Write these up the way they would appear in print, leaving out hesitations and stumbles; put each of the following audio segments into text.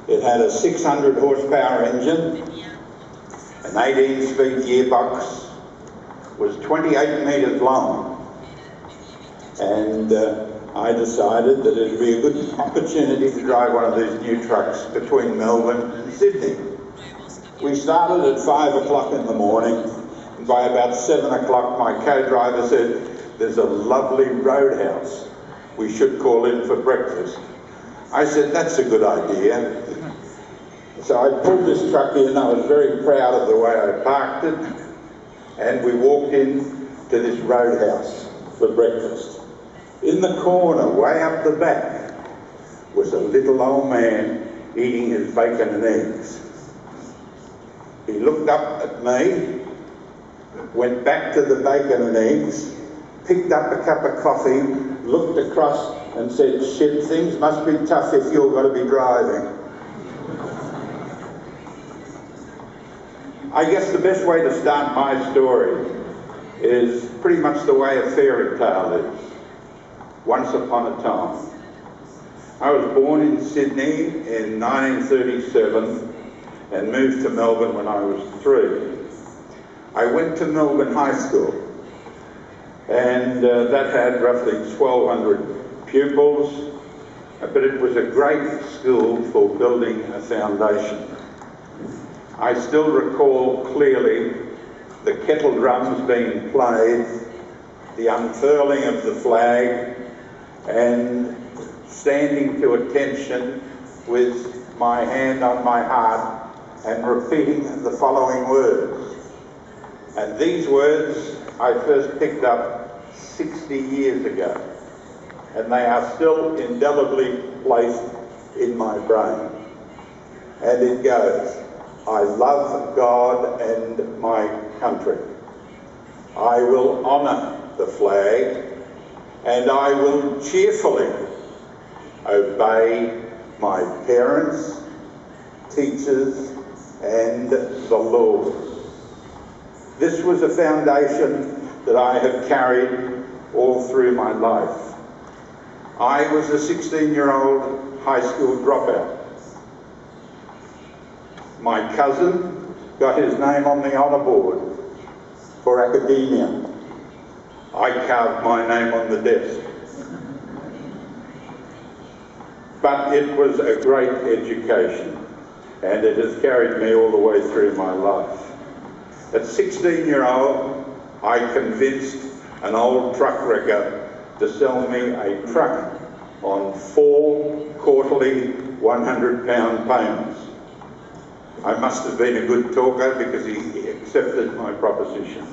It had a 600 horsepower engine, an 18-speed gearbox, was 28 metres long, and I decided that it would be a good opportunity to drive one of these new trucks between Melbourne and Sydney. We started at 5 o'clock in the morning, and by about 7 o'clock my co-driver said, "There's a lovely roadhouse. We should call in for breakfast." I said, "That's a good idea." So I pulled this truck in. I was very proud of the way I parked it, and we walked in to this roadhouse for breakfast. In the corner, way up the back, was a little old man eating his bacon and eggs. He looked up at me, went back to the bacon and eggs, picked up a cup of coffee, looked across and said, "Shit, things must be tough if you're going to be driving." I guess the best way to start my story is pretty much the way a fairy tale is. Once upon a time. I was born in Sydney in 1937 and moved to Melbourne when I was 3. I went to Melbourne High School, and that had roughly 1,200 pupils, but it was a great school for building a foundation. I still recall clearly the kettle drums being played, the unfurling of the flag, and standing to attention with my hand on my heart and repeating the following words. And these words I first picked up 60 years ago, and they are still indelibly placed in my brain. And it goes, "I love God and my country. I will honour the flag, and I will cheerfully obey my parents, teachers, and the laws." This was a foundation that I have carried all through my life. I was a 16-year-old high school dropout. My cousin got his name on the honour board for academia. I carved my name on the desk. But it was a great education, and it has carried me all the way through my life. At 16-year-old, I convinced an old truck wrecker to sell me a truck on 4 quarterly 100-pound payments. I must have been a good talker because he accepted my proposition.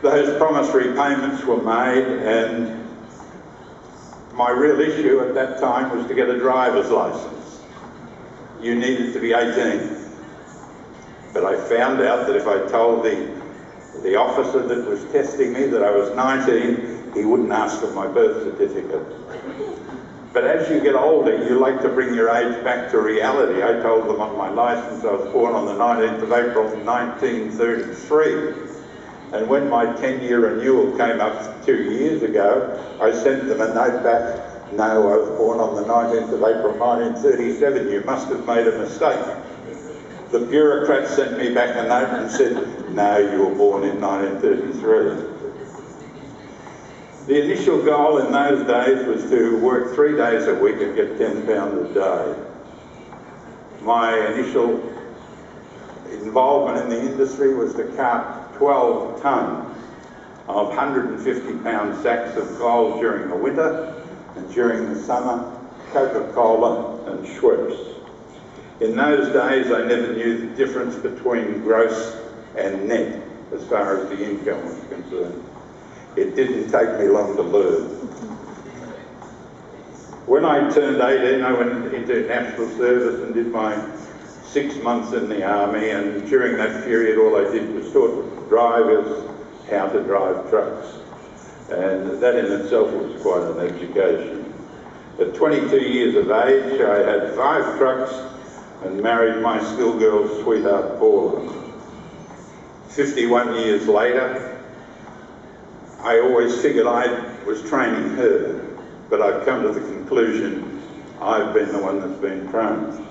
Those promissory payments were made, and my real issue at that time was to get a driver's license. You needed to be 18. But I found out that if I told the officer that was testing me that I was 19, he wouldn't ask for my birth certificate. But as you get older, you like to bring your age back to reality. I told them on my licence I was born on the 19th of April 1933. And when my 10-year renewal came up 2 years ago, I sent them a note back, "No, I was born on the 19th of April 1937, you must have made a mistake." The bureaucrat sent me back a note and said, "No, you were born in 1933. The initial goal in those days was to work 3 days a week and get £10 a day. My initial involvement in the industry was to cart 12 tonne of 150-pound sacks of coal during the winter, and during the summer, Coca-Cola and Schweppes. In those days, I never knew the difference between gross and net as far as the income was concerned. It didn't take me long to learn. When I turned 18, I went into national service and did my 6 months in the army, and during that period all I did was taught drivers how to drive trucks, and that in itself was quite an education. At 22 years of age, I had 5 trucks and married my schoolgirl sweetheart Paula. 51 years later, I always figured I was training her, but I've come to the conclusion I've been the one that's been prone.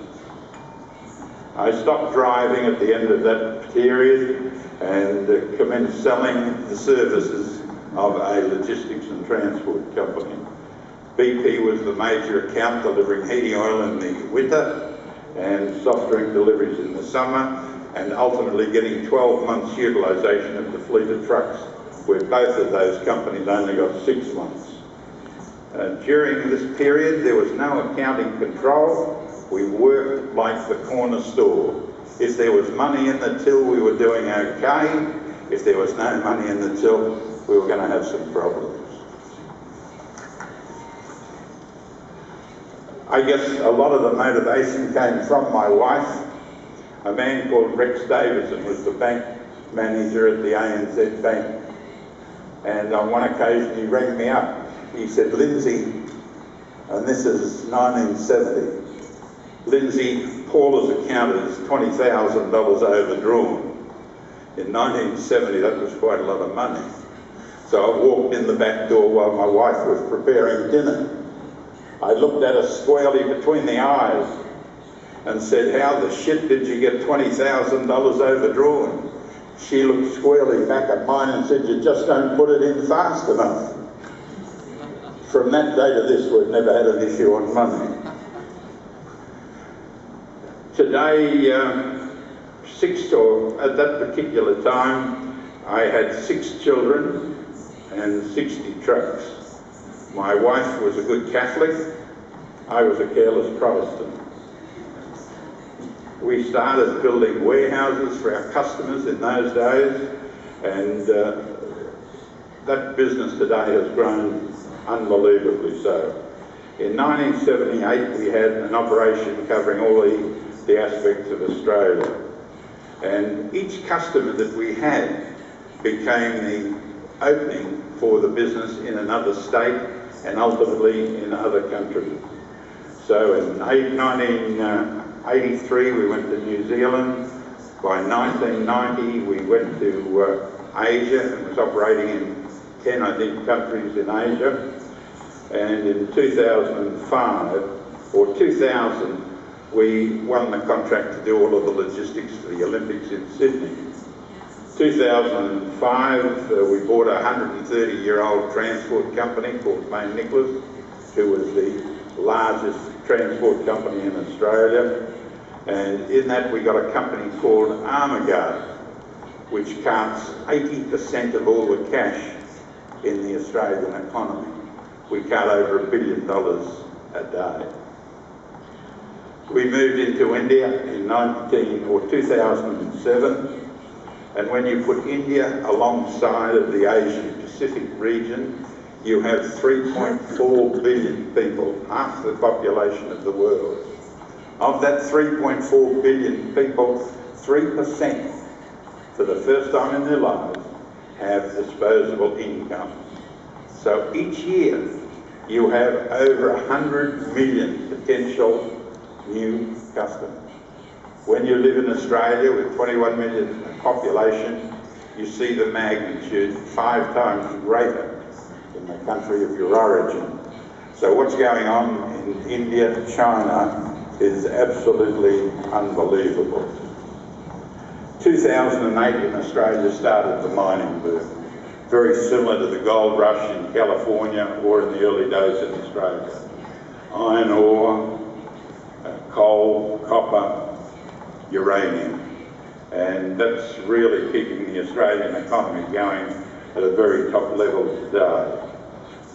I stopped driving at the end of that period and commenced selling the services of a logistics and transport company. BP was the major account, delivering heating oil in the winter and soft drink deliveries in the summer, and ultimately getting 12 months utilisation of the fleet of trucks, where both of those companies only got 6 months. During this period, there was no accounting control. We worked like the corner store. If there was money in the till, we were doing okay. If there was no money in the till, we were going to have some problems. I guess a lot of the motivation came from my wife. A man called Rex Davison was the bank manager at the ANZ Bank. And on one occasion he rang me up. He said, "Lindsay," and this is 1970, "Lindsay, Paula's account is $20,000 overdrawn." In 1970, that was quite a lot of money. So I walked in the back door while my wife was preparing dinner. I looked at her squarely between the eyes and said, "How the shit did you get $20,000 overdrawn?" She looked squarely back at mine and said, "You just don't put it in fast enough." From that day to this, we've never had an issue on money. Today, at that particular time, I had 6 children and 60 trucks. My wife was a good Catholic. I was a careless Protestant. We started building warehouses for our customers in those days, and that business today has grown unbelievably so. In 1978, we had an operation covering all the aspects of Australia, and each customer that we had became the opening for the business in another state and ultimately in other countries. So in 1983 we went to New Zealand. By 1990 we went to Asia and was operating in 10, I think, countries in Asia. And in 2005 or 2000 we won the contract to do all of the logistics for the Olympics in Sydney. 2005, we bought a 130-year-old transport company called Mayne Nicholas, who was the largest transport company in Australia. And in that we got a company called Armaguard, which carts 80% of all the cash in the Australian economy. We cart over $1 billion a day. We moved into India in 2007. And when you put India alongside of the Asian Pacific region, you have 3.4 billion people, half the population of the world. Of that 3.4 billion people, 3%, for the first time in their lives, have disposable income. So each year, you have over 100 million potential new customers. When you live in Australia with 21 million population, you see the magnitude 5 times greater in the country of your origin. So what's going on in India, China, is absolutely unbelievable. 2008 in Australia started the mining boom, very similar to the gold rush in California or in the early days in Australia. Iron ore, coal, copper, uranium, and that's really keeping the Australian economy going at a very top level today.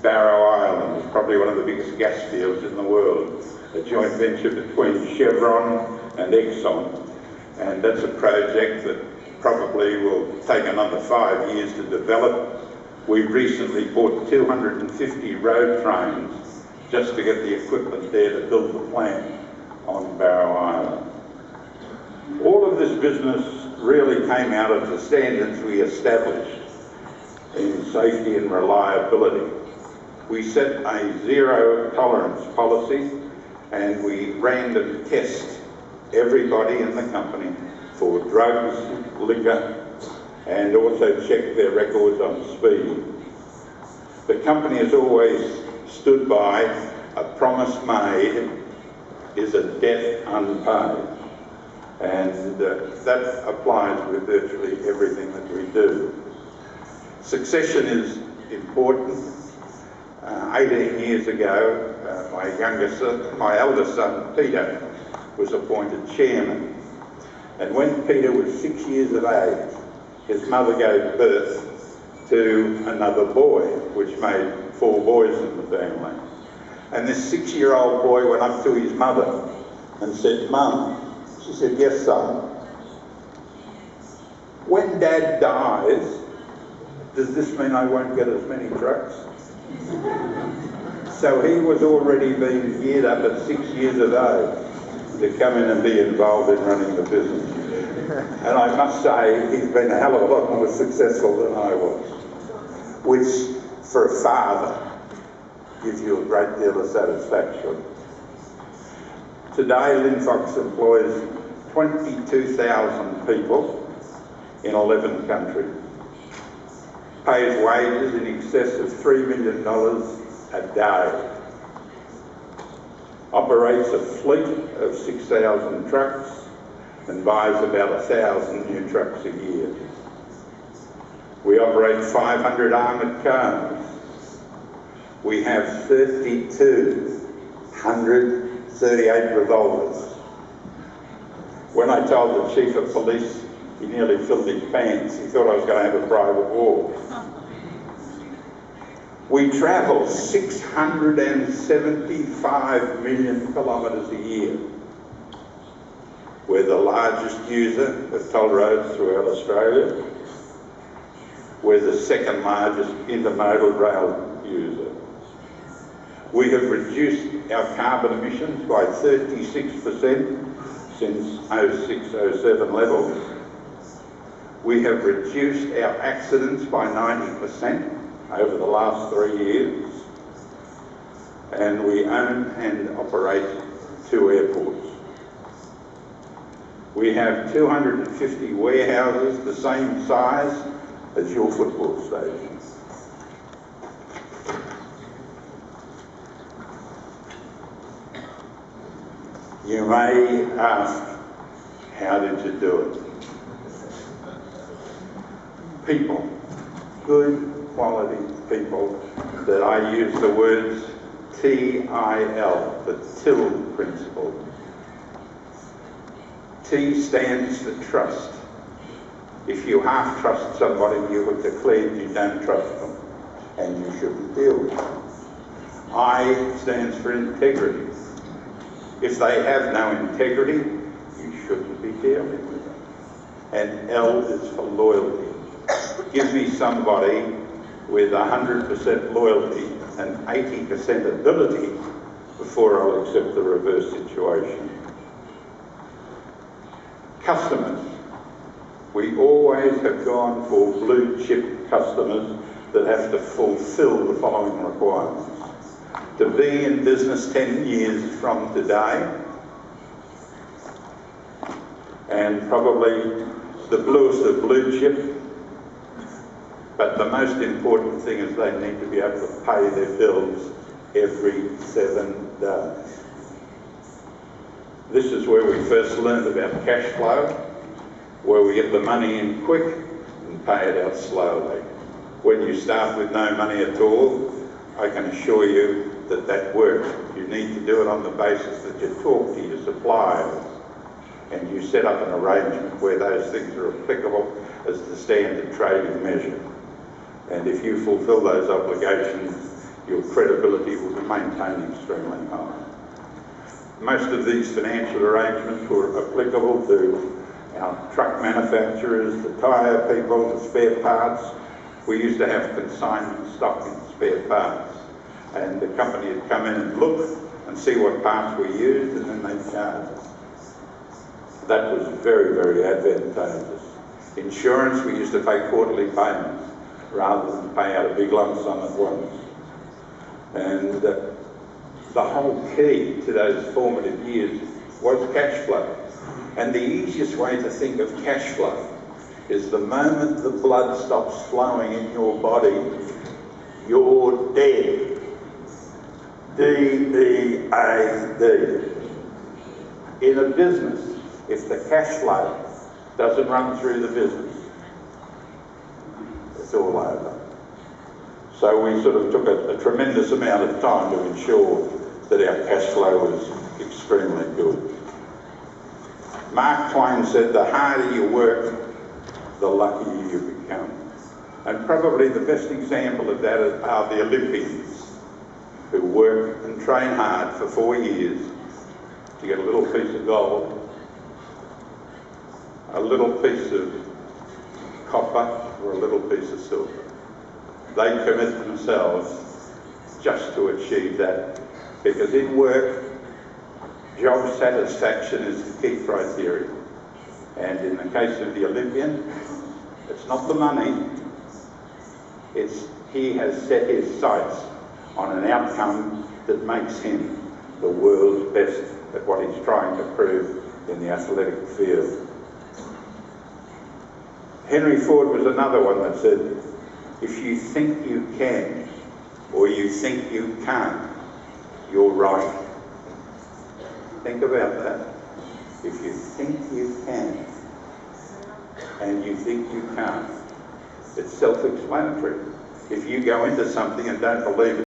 Barrow Island is probably one of the biggest gas fields in the world, a joint venture between Chevron and Exxon, and that's a project that probably will take another 5 years to develop. We've recently bought 250 road trains just to get the equipment there to build the plant on Barrow Island. All of this business really came out of the standards we established in safety and reliability. We set a zero tolerance policy, and we random test everybody in the company for drugs, liquor, and also check their records on speed. The company has always stood by a promise made is a debt unpaid. And that applies with virtually everything that we do. Succession is important. 18 years ago, my eldest son, Peter, was appointed chairman. And when Peter was 6 years of age, his mother gave birth to another boy, which made 4 boys in the family. And this 6-year-old boy went up to his mother and said, "Mum," she said, "Yes, son, when Dad dies, does this mean I won't get as many trucks?" So he was already being geared up at 6 years of age to come in and be involved in running the business. And I must say, he's been a hell of a lot more successful than I was, which, for a father, gives you a great deal of satisfaction. Today, Linfox employs 22,000 people in 11 countries, pays wages in excess of $3 million a day, operates a fleet of 6,000 trucks, and buys about 1,000 new trucks a year. We operate 500 armoured cars. We have 3,238 revolvers. When I told the chief of police, he nearly filled his pants. He thought I was going to have a private war. We travel 675 million kilometres a year. We're the largest user of toll roads throughout Australia. We're the second largest intermodal rail user. We have reduced our carbon emissions by 36% since 06-07 levels. We have reduced our accidents by 90% over the last 3 years. And we own and operate 2 airports. We have 250 warehouses the same size as your football stadium. You may ask, how did you do it? People, good quality people, that I use the words TIL, the TIL principle. T stands for trust. If you half trust somebody, you have declared you don't trust them, and you shouldn't deal with them. I stands for integrity. If they have no integrity, you shouldn't be dealing with them. And L is for loyalty. Give me somebody with 100% loyalty and 80% ability before I'll accept the reverse situation. Customers. We always have gone for blue chip customers that have to fulfill the following requirements. To be in business 10 years from today, and probably the bluest of blue chip, but the most important thing is they need to be able to pay their bills every 7 days. This is where we first learned about cash flow, where we get the money in quick and pay it out slowly. When you start with no money at all, I can assure you that that works. You need to do it on the basis that you talk to your suppliers and you set up an arrangement where those things are applicable as the standard trading measure. And if you fulfil those obligations, your credibility will be maintained extremely high. Most of these financial arrangements were applicable to our truck manufacturers, the tyre people, the spare parts. We used to have consignment stock in spare parts, and the company would come in and look and see what parts we used, and then they'd charge us. That was very, very advantageous. Insurance, we used to pay quarterly payments rather than pay out a big lump sum at once. And the whole key to those formative years was cash flow. And the easiest way to think of cash flow is the moment the blood stops flowing in your body, you're dead. D-E-A-D. In a business, if the cash flow doesn't run through the business, it's all over. So we sort of took a tremendous amount of time to ensure that our cash flow was extremely good. Mark Twain said, the harder you work, the luckier you become. And probably the best example of that are the Olympians, who work and train hard for 4 years to get a little piece of gold, a little piece of copper, or a little piece of silver. They commit themselves just to achieve that, because in work, job satisfaction is the key criteria. And in the case of the Olympian, it's not the money, it's he has set his sights on an outcome that makes him the world's best at what he's trying to prove in the athletic field. Henry Ford was another one that said, if you think you can, or you think you can't, you're right. Think about that. If you think you can, and you think you can't, it's self-explanatory. If you go into something and don't believe it,